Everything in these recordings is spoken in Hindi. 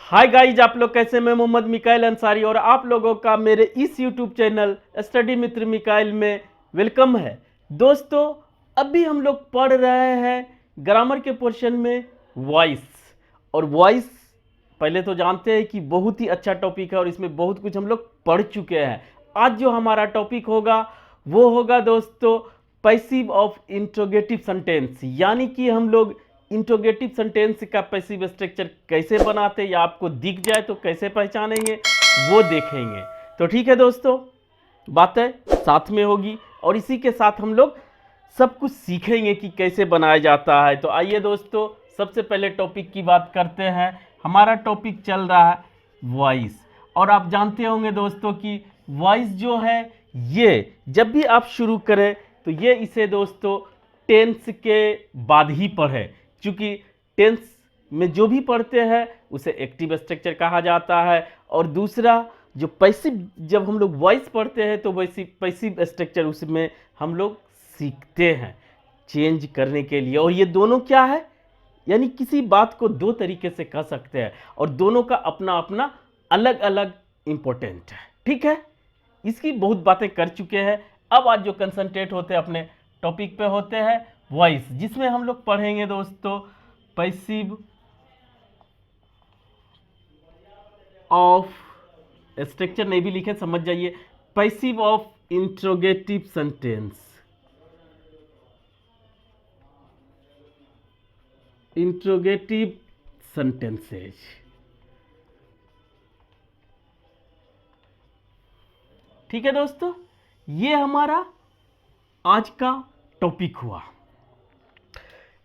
हाय गाइज, आप लोग कैसे? मैं मोहम्मद मिकाइल अंसारी और आप लोगों का मेरे इस यूट्यूब चैनल स्टडी मित्र मिकाइल में वेलकम है। दोस्तों, अभी हम लोग पढ़ रहे हैं ग्रामर के पोर्शन में वॉइस। और वॉइस पहले तो जानते हैं कि बहुत ही अच्छा टॉपिक है और इसमें बहुत कुछ हम लोग पढ़ चुके हैं। आज जो हमारा टॉपिक होगा वो होगा दोस्तों पैसिव ऑफ इंट्रोगेटिव सेंटेंस, यानी कि हम लोग इंट्रोगेटिव सेंटेंस का पैसिव स्ट्रक्चर कैसे बनाते या आपको दिख जाए तो कैसे पहचानेंगे वो देखेंगे। तो ठीक है दोस्तों, बातें साथ में होगी और इसी के साथ हम लोग सब कुछ सीखेंगे कि कैसे बनाया जाता है। तो आइए दोस्तों, सबसे पहले टॉपिक की बात करते हैं। हमारा टॉपिक चल रहा है वॉइस, और आप जानते होंगे दोस्तों कि वॉइस जो है ये जब भी आप शुरू करें तो ये इसे दोस्तों टेंस के बाद ही पढ़े, क्योंकि टेंस में जो भी पढ़ते हैं उसे एक्टिव स्ट्रक्चर कहा जाता है। और दूसरा जो पैसिव, जब हम लोग वॉइस पढ़ते हैं तो वैसी पैसिव स्ट्रक्चर उसमें हम लोग सीखते हैं चेंज करने के लिए। और ये दोनों क्या है, यानी किसी बात को दो तरीके से कह सकते हैं और दोनों का अपना अपना अलग अलग इंपॉर्टेंट है। ठीक है, इसकी बहुत बातें कर चुके हैं। अब आज जो कंसंट्रेट होते हैं अपने टॉपिक पे होते हैं वॉइस, जिसमें हम लोग पढ़ेंगे दोस्तों पैसिव ऑफ स्ट्रक्चर नहीं भी लिखे समझ जाइए, passive of interrogative sentence. Interrogative sentences, ठीक है दोस्तों, ये हमारा आज का टॉपिक हुआ।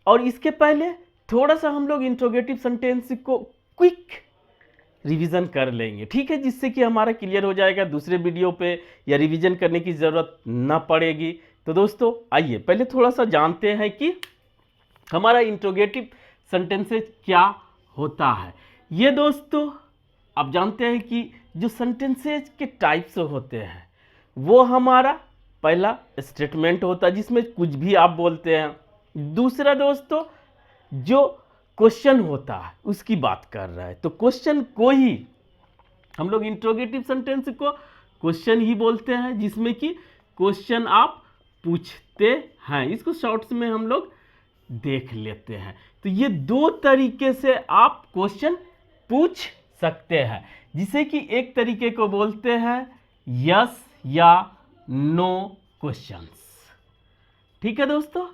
और इसके पहले थोड़ा सा हम लोग इंट्रोगेटिव सेंटेंस को क्विक रिवीजन कर लेंगे, ठीक है, जिससे कि हमारा क्लियर हो जाएगा, दूसरे वीडियो पे या रिवीजन करने की ज़रूरत ना पड़ेगी। तो दोस्तों आइए पहले थोड़ा सा जानते हैं कि हमारा इंट्रोगेटिव सेंटेंसेज क्या होता है। ये दोस्तों आप जानते हैं कि जो सेंटेंसेज के टाइप्स होते हैं वो हमारा पहला स्टेटमेंट होता है जिसमें कुछ भी आप बोलते हैं। दूसरा दोस्तों जो क्वेश्चन होता है उसकी बात कर रहा है, तो क्वेश्चन को ही हम लोग इंट्रोगेटिव सेंटेंस को क्वेश्चन ही बोलते हैं, जिसमें कि क्वेश्चन आप पूछते हैं। इसको शॉर्ट्स में हम लोग देख लेते हैं। तो ये दो तरीके से आप क्वेश्चन पूछ सकते हैं, जिसे कि एक तरीके को बोलते हैं यस या नो क्वेश्चंस। ठीक है दोस्तों,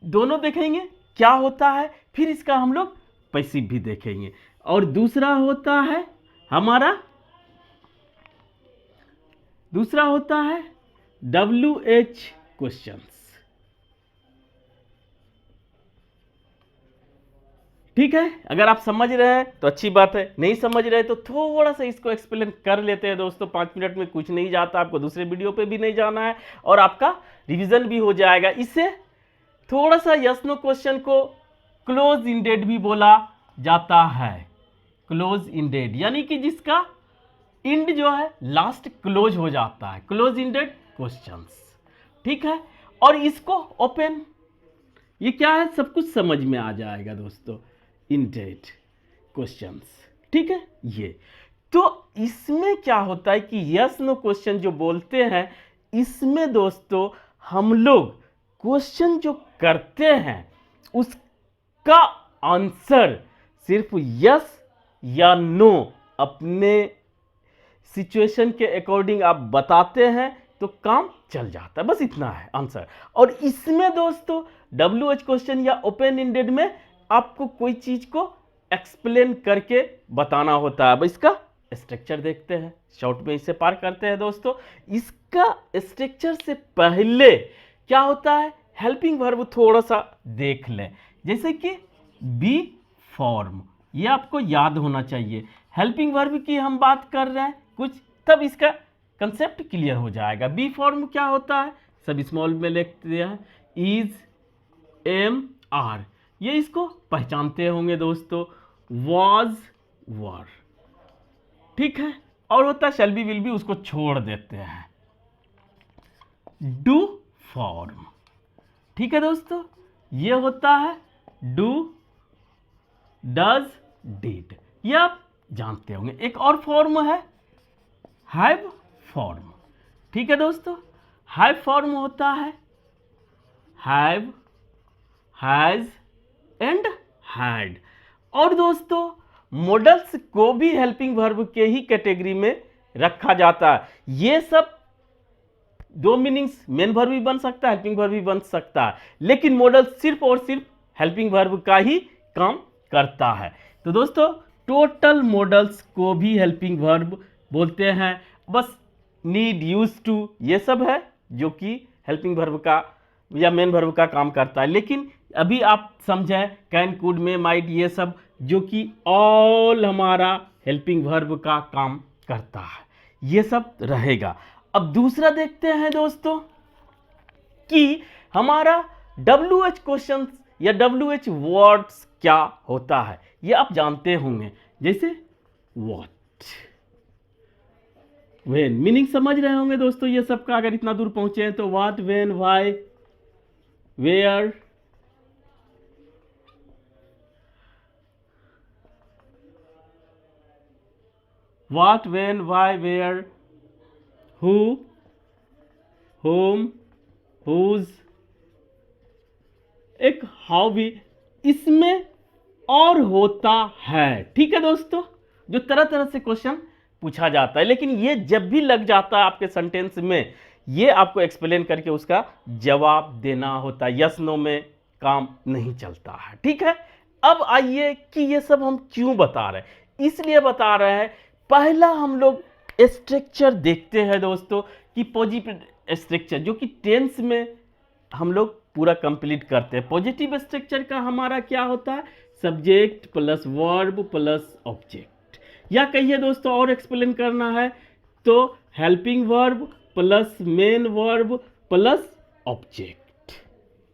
दोनों देखेंगे क्या होता है, फिर इसका हम लोग पैसिव भी देखेंगे। और दूसरा होता है WH क्वेश्चंस। ठीक है, अगर आप समझ रहे हैं तो अच्छी बात है, नहीं समझ रहे तो थोड़ा सा इसको एक्सप्लेन कर लेते हैं दोस्तों। 5 मिनट में कुछ नहीं जाता, आपको दूसरे वीडियो पे भी नहीं जाना है और आपका रिवीजन भी हो जाएगा। इससे थोड़ा सा यस नो क्वेश्चन को क्लोज इंडेड भी बोला जाता है। क्लोज इंडेड यानी कि जिसका इंड जो है लास्ट क्लोज हो जाता है, क्लोज इंडेड क्वेश्चंस। ठीक है, और इसको ओपन, ये क्या है सब कुछ समझ में आ जाएगा दोस्तों, इंडेड क्वेश्चंस। ठीक है, ये तो इसमें क्या होता है कि यस नो क्वेश्चन जो बोलते हैं इसमें दोस्तों हम लोग क्वेश्चन जो करते हैं उसका आंसर सिर्फ यस या नो अपने सिचुएशन के अकॉर्डिंग आप बताते हैं तो काम चल जाता है, बस इतना है आंसर। और इसमें दोस्तों WH क्वेश्चन या ओपन इंडेड में आपको कोई चीज को एक्सप्लेन करके बताना होता है। अब इसका स्ट्रक्चर देखते हैं, शॉर्ट में इसे पार करते हैं दोस्तों। इसका स्ट्रक्चर से पहले क्या होता है, हेल्पिंग वर्ब थोड़ा सा देख लें, जैसे कि बी फॉर्म, ये आपको याद होना चाहिए। हेल्पिंग वर्ब की हम बात कर रहे हैं कुछ, तब इसका कंसेप्ट क्लियर हो जाएगा। बी फॉर्म क्या होता है, सब स्मॉल में लिखते हैं, इज, एम, आर, ये इसको पहचानते होंगे दोस्तों, वाज, वर। ठीक है, और होता है शैल बी, विल बी, उसको छोड़ देते हैं। डू फॉर्म, ठीक है दोस्तों, ये होता है डू, डज, डिड, ये आप जानते होंगे। एक और फॉर्म है हैव फॉर्म। ठीक है दोस्तों, हैव फॉर्म होता है हैव, हैज एंड हैड। और दोस्तों मॉडल्स को भी हेल्पिंग वर्ब के ही कैटेगरी में रखा जाता है। ये सब दो मीनिंग्स, मेन वर्ब भी बन सकता है, हेल्पिंग वर्ब भी बन सकता है, लेकिन मॉडल सिर्फ और सिर्फ हेल्पिंग वर्ब का ही काम करता है। तो दोस्तों टोटल मॉडल्स को भी हेल्पिंग वर्ब बोलते हैं। बस नीड, यूज टू, ये सब है जो कि हेल्पिंग वर्ब का या मेन वर्ब का काम करता है। लेकिन अभी आप समझें कैन, कुड, मे, माइट, ये सब जो कि ऑल हमारा हेल्पिंग वर्ब का काम करता है, ये सब रहेगा। अब दूसरा देखते हैं दोस्तों कि हमारा WH क्वेश्चन या WH वर्ड्स क्या होता है, ये आप जानते होंगे। जैसे व्हाट, व्हेन, मीनिंग समझ रहे होंगे दोस्तों ये सब का, अगर इतना दूर पहुंचे हैं तो what, when, why, where, what, when, why, where, who, whom, whose, एक हाउ भी इसमें और होता है। ठीक है दोस्तों, जो तरह तरह से क्वेश्चन पूछा जाता है, लेकिन ये जब भी लग जाता है आपके सेंटेंस में, ये आपको एक्सप्लेन करके उसका जवाब देना होता है। यस नो में काम नहीं चलता है। ठीक है, अब आइए कि ये सब हम क्यों बता रहे हैं। इसलिए बता रहे हैं, पहला हम लोग स्ट्रक्चर देखते हैं दोस्तों कि पॉजिटिव स्ट्रक्चर जो कि टेंस में हम लोग पूरा कंप्लीट करते हैं। पॉजिटिव स्ट्रक्चर का हमारा क्या होता है, subject plus verb plus object, या कहिए दोस्तों और एक्सप्लेन करना है तो helping verb plus main verb plus object.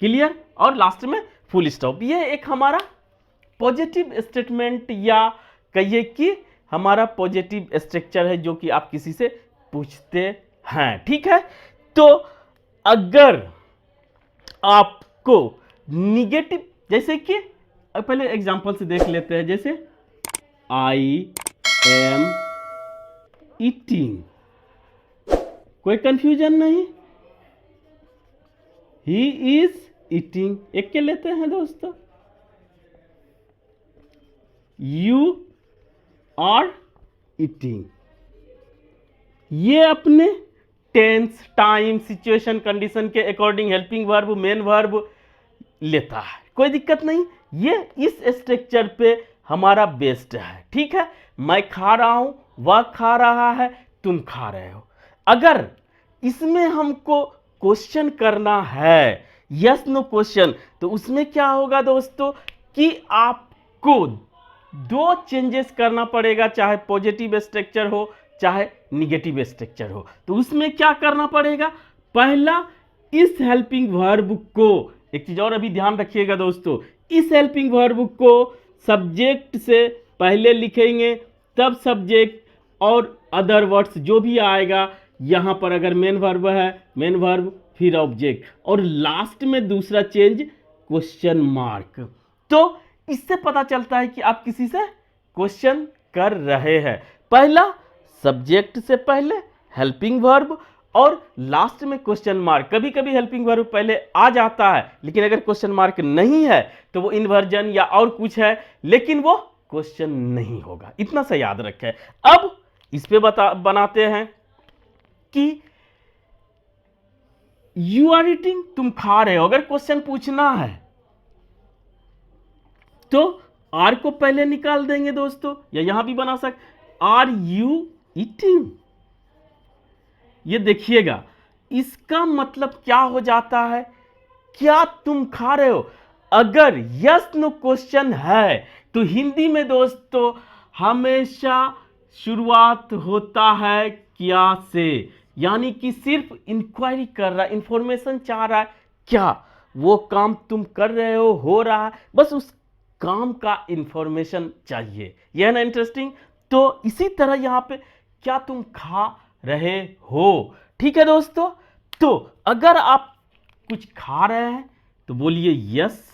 Clear, और लास्ट में फुल स्टॉप। ये एक हमारा पॉजिटिव स्टेटमेंट या कहिए कि हमारा पॉजिटिव स्ट्रक्चर है जो कि आप किसी से पूछते हैं। ठीक है, तो अगर आपको निगेटिव, जैसे कि पहले एग्जांपल से देख लेते हैं, जैसे आई एम ईटिंग, कोई कंफ्यूजन नहीं, ही इज ईटिंग, एक के लेते हैं दोस्तों, यू आर ईटिंग, ये अपने टेंस, टाइम, सिचुएशन, कंडीशन के according helping verb, main verb लेता है, कोई दिक्कत नहीं। ये इस स्ट्रक्चर पे हमारा बेस्ड है। ठीक है, मैं खा रहा हूं, वह खा रहा है, तुम खा रहे हो। अगर इसमें हमको क्वेश्चन करना है, यस नो क्वेश्चन, तो उसमें क्या होगा दोस्तों कि आपको दो चेंजेस करना पड़ेगा, चाहे पॉजिटिव स्ट्रक्चर हो चाहे निगेटिव स्ट्रक्चर हो। तो उसमें क्या करना पड़ेगा, पहला इस हेल्पिंग वर्ब को, एक चीज और अभी ध्यान रखिएगा दोस्तों, इस हेल्पिंग वर्ब को सब्जेक्ट से पहले लिखेंगे, तब सब्जेक्ट और अदर वर्ड्स जो भी आएगा, यहां पर अगर मेन वर्ब है मेन वर्ब फिर ऑब्जेक्ट, और लास्ट में दूसरा चेंज क्वेश्चन मार्क। तो इससे पता चलता है कि आप किसी से क्वेश्चन कर रहे हैं। पहला सब्जेक्ट से पहले हेल्पिंग वर्ब और लास्ट में क्वेश्चन मार्क। कभी कभी हेल्पिंग वर्ब पहले आ जाता है, लेकिन अगर क्वेश्चन मार्क नहीं है तो वो इन्वर्जन या और कुछ है, लेकिन वो क्वेश्चन नहीं होगा। इतना सा याद रखें। अब इस पे बनाते हैं कि यू आर ईटिंग, तुम खा रहे हो। अगर क्वेश्चन पूछना है तो आर को पहले निकाल देंगे दोस्तों, या यहां भी बना सकते, आर यू ईटिंग। ये देखिएगा, इसका मतलब क्या हो जाता है, क्या तुम खा रहे हो। अगर यस नो क्वेश्चन है तो हिंदी में दोस्तों हमेशा शुरुआत होता है क्या से, यानी कि सिर्फ इंक्वायरी कर रहा है, इंफॉर्मेशन चाह रहा है, क्या वो काम तुम कर रहे हो रहा है, बस उस काम का इंफॉर्मेशन चाहिए। यह है ना इंटरेस्टिंग। तो इसी तरह यहां पे क्या तुम खा रहे हो। ठीक है दोस्तों, तो अगर आप कुछ खा रहे हैं तो बोलिए यस,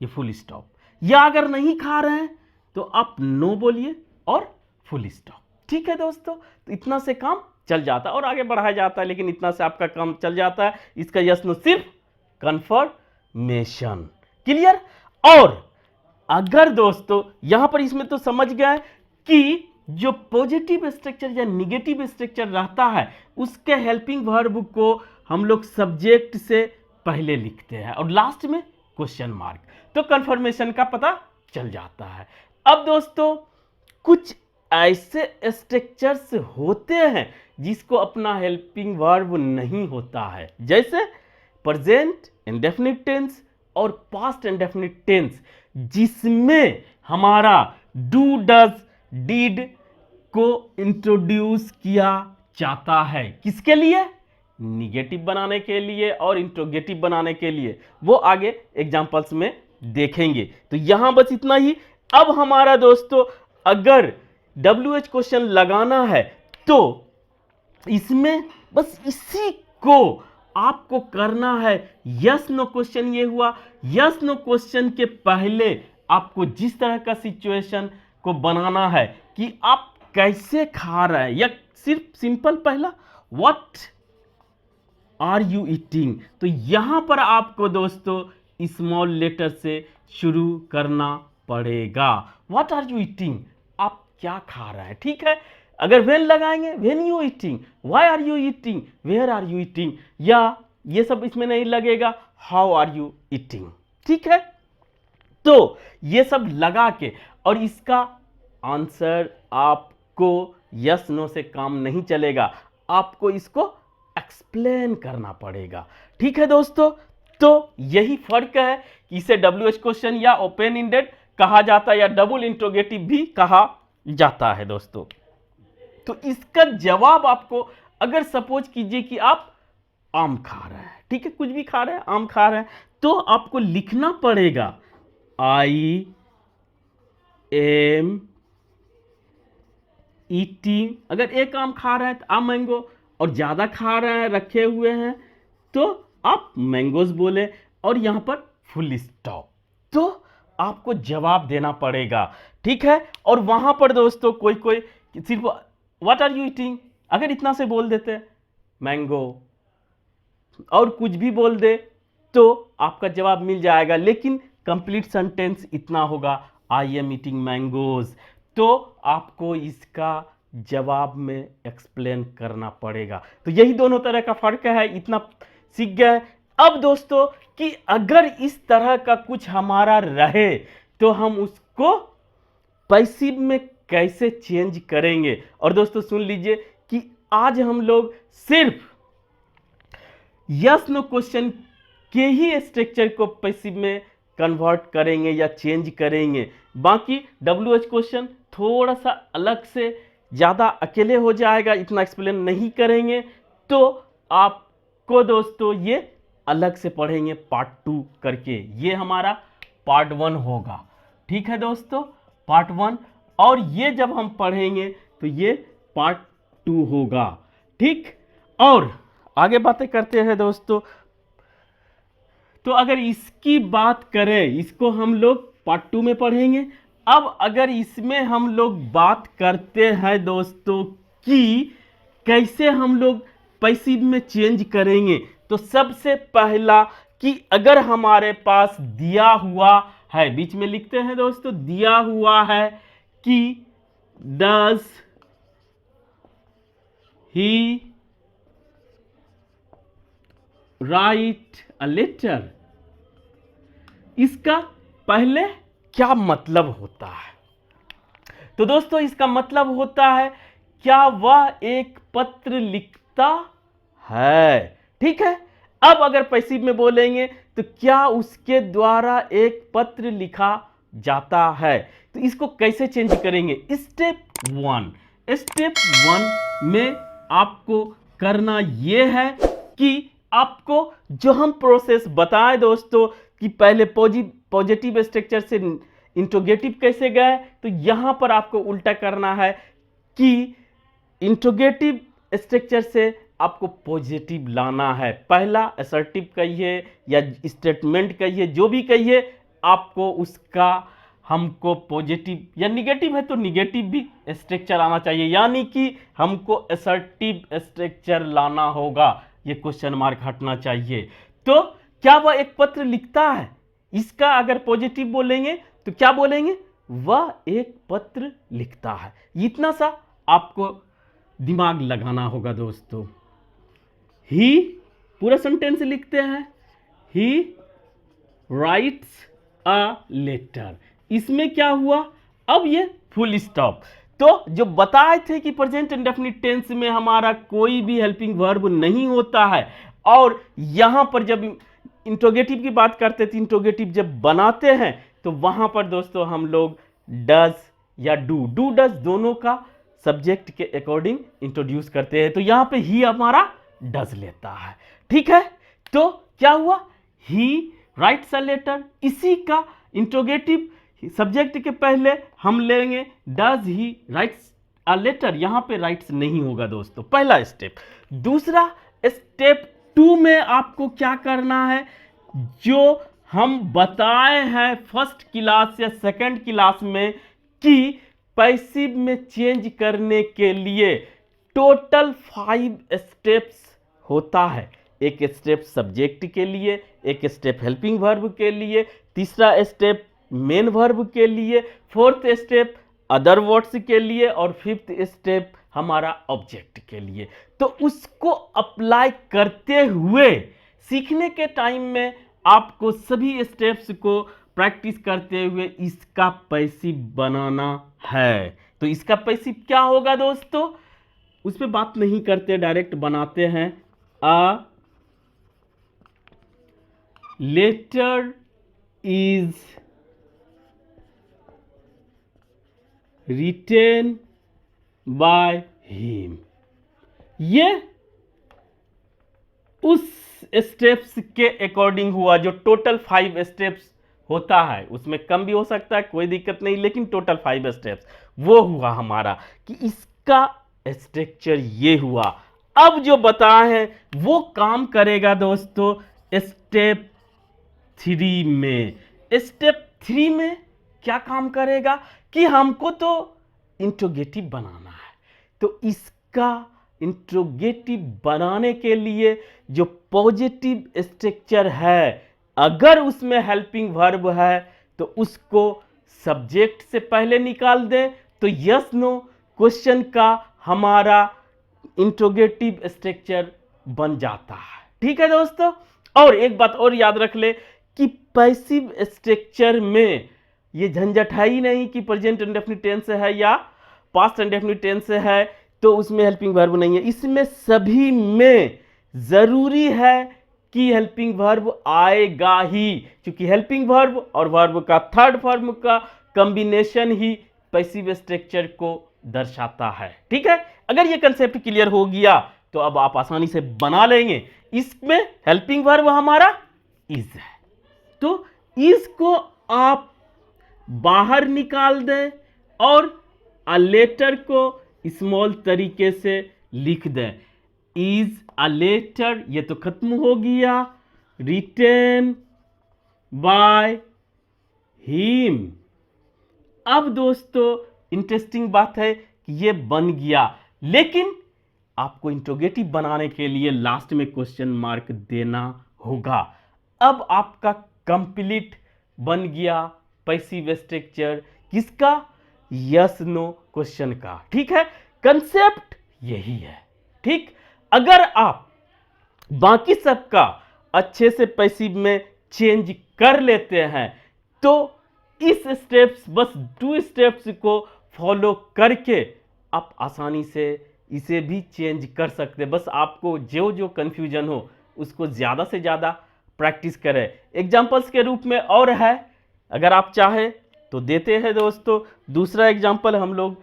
ये फुल स्टॉप, या अगर नहीं खा रहे हैं तो आप नो बोलिए और फुल स्टॉप। ठीक है दोस्तों, तो इतना से काम चल जाता है और आगे बढ़ाया जाता है, लेकिन इतना से आपका काम चल जाता है। इसका यस नो सिर्फ कंफर्मेशन। क्लियर? और अगर दोस्तों यहां पर इसमें तो समझ गए कि जो पॉजिटिव स्ट्रक्चर या निगेटिव स्ट्रक्चर रहता है उसके हेल्पिंग वर्ब को हम लोग सब्जेक्ट से पहले लिखते हैं और लास्ट में क्वेश्चन मार्क, तो कंफर्मेशन का पता चल जाता है। अब दोस्तों कुछ ऐसे स्ट्रक्चर्स होते हैं जिसको अपना हेल्पिंग वर्ब नहीं होता है, जैसे प्रेजेंट इंडेफिनिट टेंस और पास्ट इंडेफिनिट टेंस, जिसमें हमारा डू डज डिड को इंट्रोड्यूस किया जाता है। किसके लिए? निगेटिव बनाने के लिए और इंट्रोगेटिव बनाने के लिए। वो आगे एग्जांपल्स में देखेंगे। तो यहां बस इतना ही। अब हमारा दोस्तों अगर WH क्वेश्चन लगाना है तो इसमें बस इसी को आपको करना है। यस नो क्वेश्चन ये हुआ। यस नो क्वेश्चन के पहले आपको जिस तरह का सिचुएशन को बनाना है कि आप कैसे खा रहे हैं, या सिर्फ सिंपल पहला व्हाट आर यू ईटिंग, तो यहां पर आपको दोस्तों स्मॉल लेटर से शुरू करना पड़ेगा। व्हाट आर यू ईटिंग, आप क्या खा रहे हैं। ठीक है, अगर व्हेन लगाएंगे when you eating, why are you eating, where are you eating, या ये सब इसमें नहीं लगेगा, हाउ आर यू ईटिंग। ठीक है, तो ये सब लगा के और इसका आंसर आपको यस नो से काम नहीं चलेगा, आपको इसको एक्सप्लेन करना पड़ेगा। ठीक है दोस्तों, तो यही फर्क है कि इसे WH क्वेश्चन या ओपन इंडेड कहा जाता है या डबल इंट्रोगेटिव भी कहा जाता है दोस्तों। तो इसका जवाब आपको, अगर सपोज कीजिए कि आप आम खा रहे हैं, ठीक है, कुछ भी खा रहे हैं, आम खा रहे हैं, तो आपको लिखना पड़ेगा आई एम ईटिंग। अगर एक आम खा रहे हैं तो आम मैंगो, और ज्यादा खा रहे हैं, रखे हुए हैं, तो आप मैंगोज बोले और यहां पर फुल स्टॉप, तो आपको जवाब देना पड़ेगा। ठीक है, और वहां पर दोस्तों कोई कोई सिर्फ व्हाट आर यू ईटिंग, अगर इतना से बोल देते मैंगो और कुछ भी बोल दे तो आपका जवाब मिल जाएगा, लेकिन कंप्लीट सेंटेंस इतना होगा आई एम ईटिंग मैंगोज, तो आपको इसका जवाब में एक्सप्लेन करना पड़ेगा। तो यही दोनों तरह का फर्क है, इतना सीख गए। अब दोस्तों कि अगर इस तरह का कुछ हमारा रहे तो हम उसको पैसिव में कैसे चेंज करेंगे। और दोस्तों सुन लीजिए कि आज हम लोग सिर्फ यस नो क्वेश्चन के ही स्ट्रक्चर को पैसिव में कन्वर्ट करेंगे या चेंज करेंगे, बाकी WH क्वेश्चन थोड़ा सा अलग से ज़्यादा अकेले हो जाएगा, इतना एक्सप्लेन नहीं करेंगे, तो आपको दोस्तों ये अलग से पढ़ेंगे पार्ट 2 करके। ये हमारा पार्ट 1 होगा। ठीक है दोस्तों, पार्ट 1, और ये जब हम पढ़ेंगे तो ये पार्ट 2 होगा। ठीक, और आगे बातें करते हैं दोस्तों। तो अगर इसकी बात करें, इसको हम लोग पार्ट 2 में पढ़ेंगे। अब अगर इसमें हम लोग बात करते हैं दोस्तों कि कैसे हम लोग पैसिव में चेंज करेंगे, तो सबसे पहला कि अगर हमारे पास दिया हुआ है, बीच में लिखते हैं दोस्तों, दिया हुआ है कि does he write a letter, इसका पहले क्या मतलब होता है। तो दोस्तों इसका मतलब होता है क्या वह एक पत्र लिखता है। ठीक है, अब अगर पैसिव में बोलेंगे तो क्या उसके द्वारा एक पत्र लिखा जाता है। तो इसको कैसे चेंज करेंगे। स्टेप 1 में आपको करना यह है कि आपको जो हम प्रोसेस बताएं दोस्तों कि पहले पॉजिटिव स्ट्रक्चर से इंट्रोगेटिव कैसे गए, तो यहां पर आपको उल्टा करना है कि इंट्रोगेटिव स्ट्रक्चर से आपको पॉजिटिव लाना है। पहला असर्टिव कहिए या स्टेटमेंट कहिए, जो भी कहिए, आपको उसका हमको पॉजिटिव या निगेटिव है तो निगेटिव भी स्ट्रक्चर आना चाहिए, यानी कि हमको असर्टिव स्ट्रक्चर लाना होगा, ये क्वेश्चन मार्क हटना चाहिए। तो क्या वह एक पत्र लिखता है, इसका अगर पॉजिटिव बोलेंगे तो क्या बोलेंगे, वह एक पत्र लिखता है। इतना सा आपको दिमाग लगाना होगा दोस्तों। ही पूरा सेंटेंस लिखते हैं, ही राइट्स अ लेटर, इसमें क्या हुआ, अब ये फुल स्टॉप। तो जो बताए थे कि प्रेजेंट इंडेफिनिट टेंस में हमारा कोई भी हेल्पिंग वर्ब नहीं होता है, और यहां पर जब इंट्रोगेटिव की बात करते थे, इंट्रोगेटिव जब बनाते हैं तो वहां पर दोस्तों हम लोग डज या डू डज दोनों का सब्जेक्ट के अकॉर्डिंग इंट्रोड्यूस करते हैं। तो यहां पे ही हमारा डज लेता है, ठीक है। तो क्या हुआ, ही राइट्स अ लेटर, इसी का इंट्रोगेटिव सब्जेक्ट के पहले हम लेंगे does he writes a letter, यहां पे राइट्स नहीं होगा दोस्तों, पहला स्टेप। दूसरा स्टेप 2 में आपको क्या करना है, जो हम बताए हैं फर्स्ट क्लास या सेकंड क्लास में कि पैसिव में चेंज करने के लिए टोटल 5 स्टेप्स होता है। एक स्टेप सब्जेक्ट के लिए, एक स्टेप हेल्पिंग वर्ब के लिए, तीसरा स्टेप मेन वर्ब के लिए, फोर्थ स्टेप अदर वर्ड्स के लिए, और फिफ्थ स्टेप हमारा ऑब्जेक्ट के लिए। तो उसको अप्लाई करते हुए सीखने के टाइम में आपको सभी स्टेप्स को प्रैक्टिस करते हुए इसका पैसिव बनाना है। तो इसका पैसिव क्या होगा दोस्तों, उस पर बात नहीं करते, डायरेक्ट बनाते हैं। A letter is written by him, ये उस स्टेप्स के अकॉर्डिंग हुआ जो टोटल 5 स्टेप्स होता है, उसमें कम भी हो सकता है, कोई दिक्कत नहीं, लेकिन टोटल 5 स्टेप्स वो हुआ हमारा कि इसका स्ट्रक्चर ये हुआ। अब जो बताए हैं वो काम करेगा दोस्तों स्टेप 3 में। स्टेप 3 में क्या काम करेगा कि हमको तो इंट्रोगेटिव बनाना है, तो इसका इंट्रोगेटिव बनाने के लिए जो पॉजिटिव स्ट्रक्चर है, अगर उसमें हेल्पिंग वर्ब है तो उसको सब्जेक्ट से पहले निकाल दें, तो यस नो क्वेश्चन का हमारा इंट्रोगेटिव स्ट्रक्चर बन जाता है, ठीक है दोस्तों। और एक बात और याद रख ले कि पैसिव स्ट्रक्चर में ये झंझट है ही नहीं कि प्रेजेंट इंडेफिनिट टेंस है या पास्ट इंडेफिनिट टेंस है तो उसमें हेल्पिंग वर्ब नहीं है। इसमें सभी में जरूरी है कि हेल्पिंग वर्ब आएगा ही, क्योंकि हेल्पिंग वर्ब और वर्ब का थर्ड फॉर्म का कॉम्बिनेशन ही पैसिव स्ट्रक्चर को दर्शाता है, ठीक है। अगर ये कंसेप्ट क्लियर हो गया तो अब आप आसानी से बना लेंगे। इसमें हेल्पिंग वर्ब हमारा इज है, तो इसको आप बाहर निकाल दें और अ लेटर को स्मॉल तरीके से लिख दें। इज अ लेटर, ये तो खत्म हो गया, रिटेन बाय हिम। अब दोस्तों इंटरेस्टिंग बात है कि ये बन गया, लेकिन आपको इंट्रोगेटिव बनाने के लिए लास्ट में क्वेश्चन मार्क देना होगा। अब आपका कंप्लीट बन गया पैसिव स्ट्रक्चर किसका, यस नो क्वेश्चन का, ठीक है। कंसेप्ट यही है, ठीक। अगर आप बाकी सबका अच्छे से पैसिव में चेंज कर लेते हैं तो इस स्टेप्स, बस 2 स्टेप्स को फॉलो करके आप आसानी से इसे भी चेंज कर सकते हैं। बस आपको जो जो कंफ्यूजन हो उसको ज़्यादा से ज़्यादा प्रैक्टिस करें। एग्जाम्पल्स के रूप में और है, अगर आप चाहें तो देते हैं दोस्तों। दूसरा एग्जाम्पल हम लोग